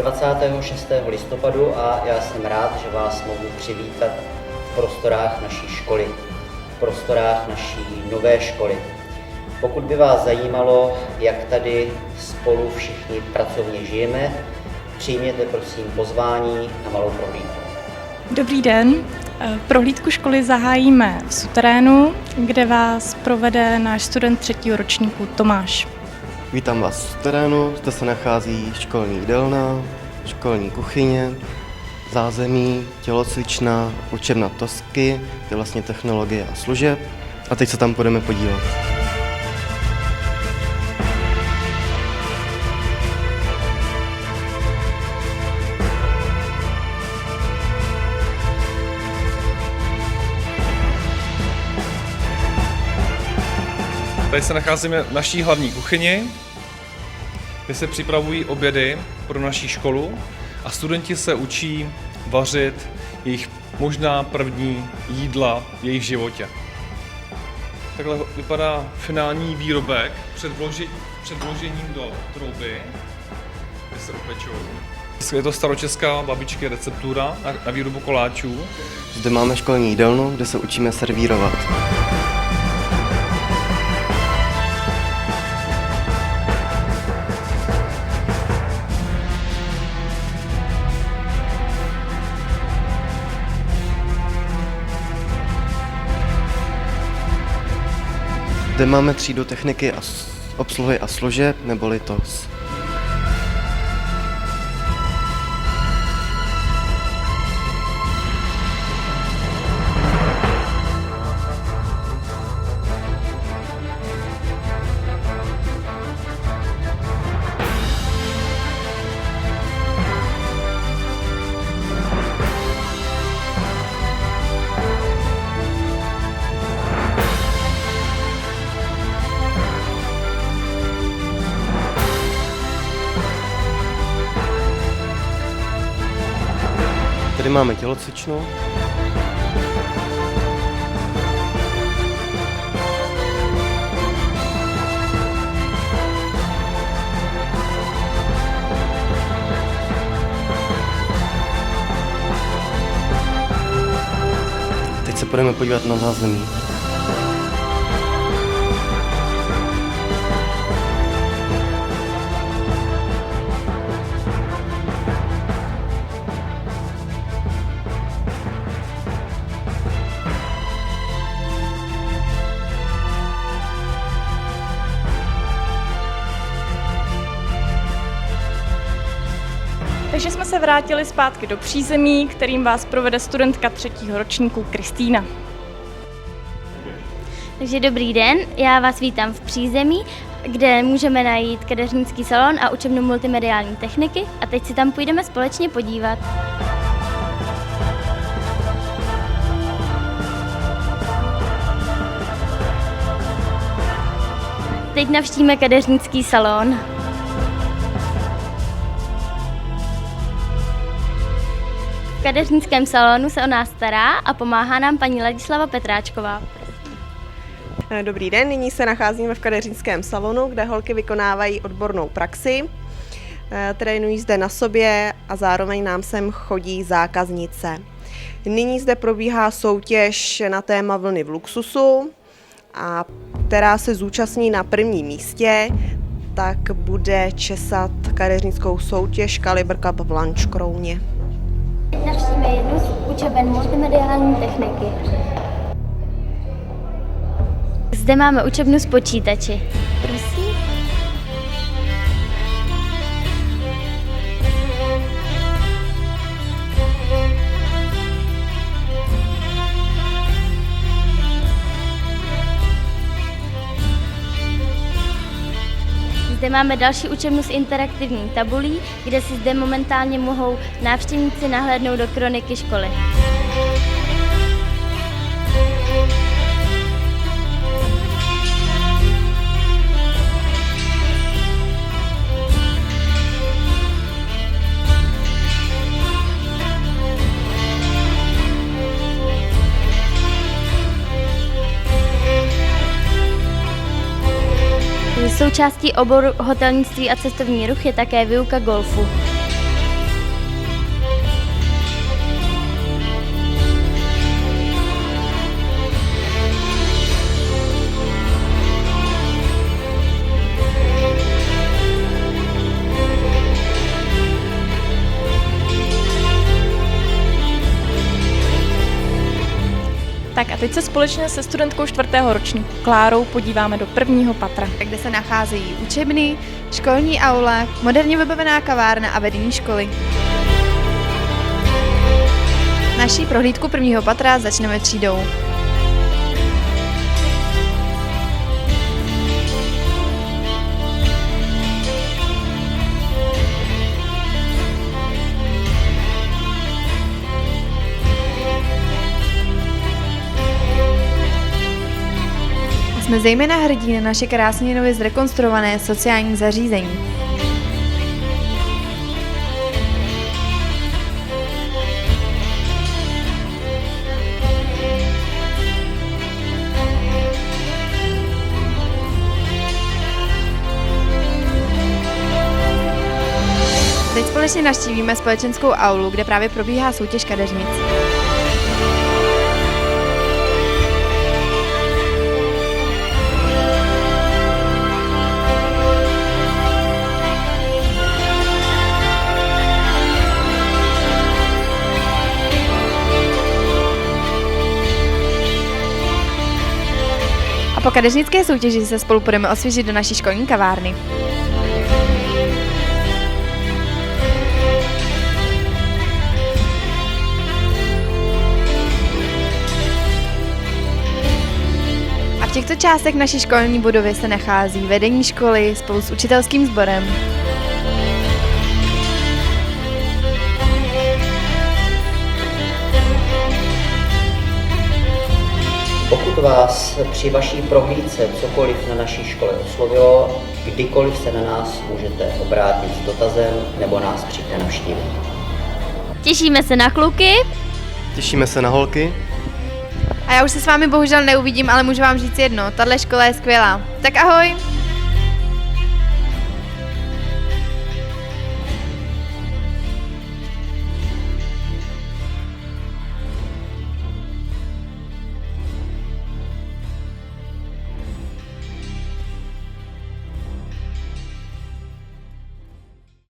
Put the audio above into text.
26. listopadu a já jsem rád, že vás mohu přivítat v prostorách naší školy, v prostorách naší nové školy. Pokud by vás zajímalo, jak tady spolu všichni pracovně žijeme, přijměte prosím pozvání na malou prohlídku. Dobrý den. Prohlídku školy zahájíme v suterénu, kde vás provede náš student 3. ročníku Tomáš. Vítám vás v terénu, zde se nachází školní jídelna, školní kuchyně, zázemí, tělocvična, učebna Tosky, to je vlastně technologie a služeb. A teď se tam půjdeme podívat. Tady se nacházíme v naší hlavní kuchyni, kde se připravují obědy pro naši školu a studenti se učí vařit jejich možná první jídla v jejich životě. Takhle vypadá finální výrobek před vložením do trouby, kde se upečou. Je to staročeská babičky receptura na výrobu koláčů. Zde máme školní jídelnu, kde se učíme servírovat. Zde máme třídu techniky a obsluhy a služeb, neboli TOS. Tady máme tělocvičnu. Teď se půjdeme podívat na zázemí. Takže jsme se vrátili zpátky do přízemí, kterým vás provede studentka 3. ročníku Kristýna. Takže dobrý den, já vás vítám v přízemí, kde můžeme najít kadeřnický salon a učebnu multimediální techniky a teď si tam půjdeme společně podívat. Teď navštívíme kadeřnický salon. V kadeřnickém salonu se o nás stará a pomáhá nám paní Ladislava Petráčková. Dobrý den, nyní se nacházíme v kadeřnickém salonu, kde holky vykonávají odbornou praxi. Trénují zde na sobě a zároveň nám sem chodí zákaznice. Nyní zde probíhá soutěž na téma vlny v luxusu, a která se zúčastní na prvním místě, tak bude česat kadeřnickou soutěž Caliber Cup v Lanškrouně. Navštívíme jednu z učeben multimediální techniky. Zde máme učebnu s počítači. Prosím. Zde máme další učebnu s interaktivní tabulí, kde si zde momentálně mohou návštěvníci nahlédnout do kroniky školy. Součástí oboru hotelnictví a cestovní ruch je také výuka golfu. Tak a teď se společně se studentkou 4. ročníku Klárou podíváme do 1. patra. kde se nacházejí učebny, školní aula, moderně vybavená kavárna a vedení školy. Naší prohlídku 1. patra začneme třídou. Jsme zejména hrdí na naše krásně nově zrekonstruované sociální zařízení. Teď společně navštívíme společenskou aulu, kde právě probíhá soutěž kadeřnic. Po kadeřnické soutěži se spolu půjdeme osvěžit do naší školní kavárny. A v těchto částech naší školní budovy se nachází vedení školy spolu s učitelským sborem. Pokud vás při vaší prohlídce cokoliv na naší škole oslovilo, kdykoliv se na nás můžete obrátit s dotazem nebo nás přijďte navštívit. Těšíme se na kluky. Těšíme se na holky. A já už se s vámi bohužel neuvidím, ale můžu vám říct jedno, tahle škola je skvělá. Tak ahoj!